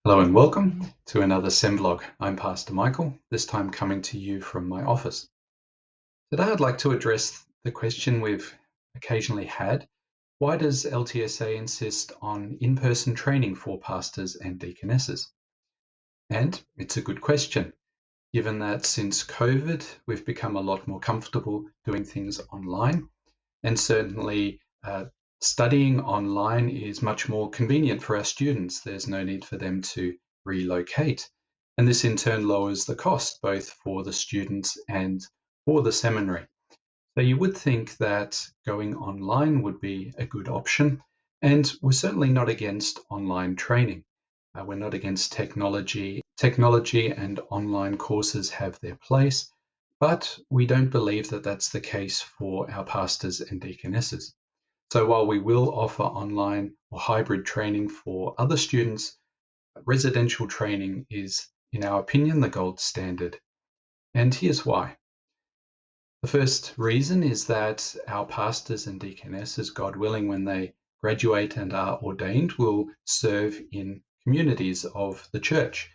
Hello and welcome to another SemVlog. I'm Pastor Michael, this time coming to you from my office. Today I'd like to address the question we've occasionally had: why does LTS-A insist on in-person training for pastors and deaconesses? And it's a good question, given that since COVID, we've become a lot more comfortable doing things online, and certainly studying online is much more convenient for our students. There's no need for them to relocate. And this in turn lowers the cost both for the students and for the seminary. So you would think that going online would be a good option. And we're certainly not against online training. We're not against technology. Technology and online courses have their place, but we don't believe that that's the case for our pastors and deaconesses. So while we will offer online or hybrid training for other students, residential training is, in our opinion, the gold standard. And here's why. The first reason is that our pastors and deaconesses, God willing, when they graduate and are ordained, will serve in communities of the church.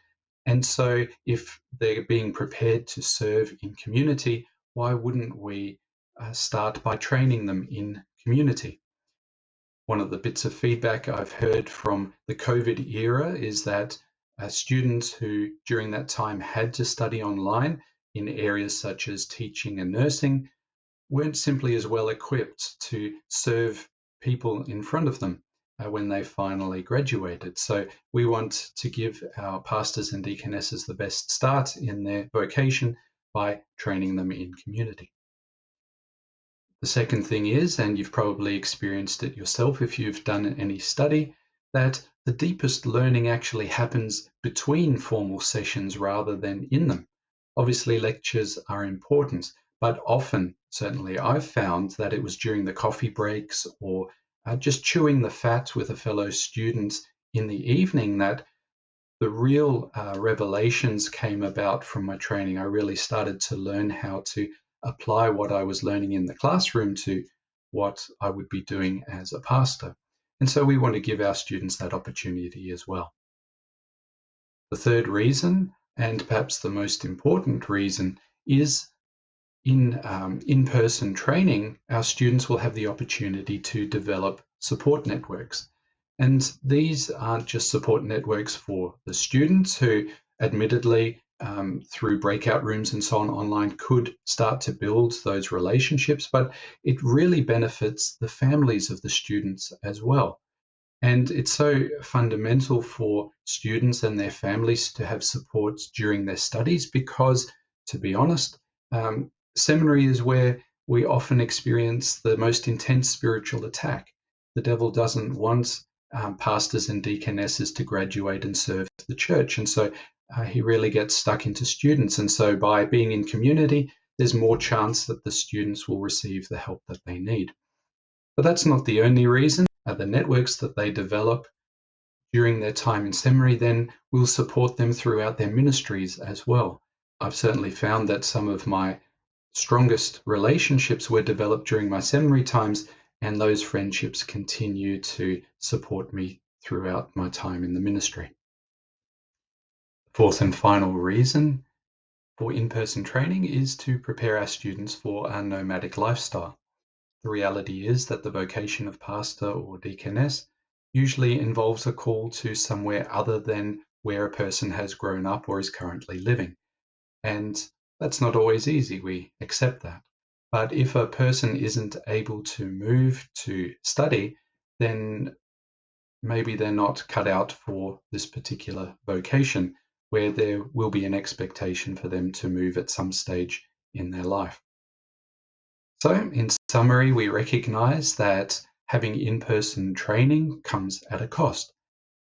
And so if they're being prepared to serve in community, why wouldn't we start by training them in community? One of the bits of feedback I've heard from the COVID era is that students who during that time had to study online in areas such as teaching and nursing weren't simply as well equipped to serve people in front of them when they finally graduated. So we want to give our pastors and deaconesses the best start in their vocation by training them in community. The second thing is, and you've probably experienced it yourself if you've done any study, that the deepest learning actually happens between formal sessions rather than in them. Obviously, lectures are important, but often, certainly I've found that it was during the coffee breaks or just chewing the fat with a fellow student in the evening that the real revelations came about from my training. I really started to learn how to apply what I was learning in the classroom to what I would be doing as a pastor. And so we want to give our students that opportunity as well. The third reason, and perhaps the most important reason, is in in-person training, our students will have the opportunity to develop support networks. And these aren't just support networks for the students who admittedly through breakout rooms and so on online could start to build those relationships, but it really benefits the families of the students as well. And it's so fundamental for students and their families to have support during their studies because, to be honest, seminary is where we often experience the most intense spiritual attack. The devil doesn't want pastors and deaconesses to graduate and serve the church. And so he really gets stuck into students. And so by being in community, there's more chance that the students will receive the help that they need. But that's not the only reason. The networks that they develop during their time in seminary then will support them throughout their ministries as well. I've certainly found that some of my strongest relationships were developed during my seminary times, and those friendships continue to support me throughout my time in the ministry. Fourth and final reason for in-person training is to prepare our students for a nomadic lifestyle. The reality is that the vocation of pastor or deaconess usually involves a call to somewhere other than where a person has grown up or is currently living. And that's not always easy, we accept that. But if a person isn't able to move to study, then maybe they're not cut out for this particular vocation, where there will be an expectation for them to move at some stage in their life. So in summary, we recognize that having in-person training comes at a cost.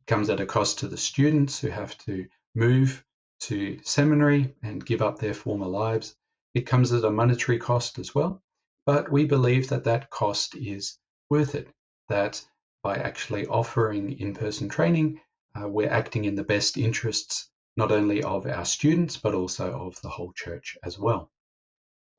It comes at a cost to the students who have to move to seminary and give up their former lives. It comes at a monetary cost as well, but we believe that that cost is worth it, that by actually offering in-person training, we're acting in the best interests not only of our students, but also of the whole church as well.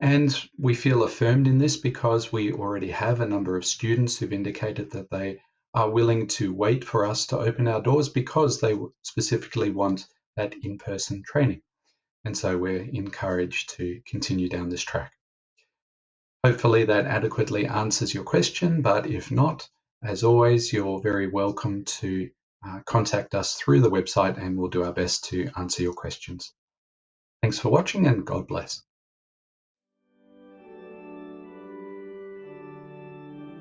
And we feel affirmed in this because we already have a number of students who've indicated that they are willing to wait for us to open our doors because they specifically want that in-person training. And so we're encouraged to continue down this track. Hopefully that adequately answers your question, but if not, as always, you're very welcome to contact us through the website and we'll do our best to answer your questions. Thanks for watching and God bless.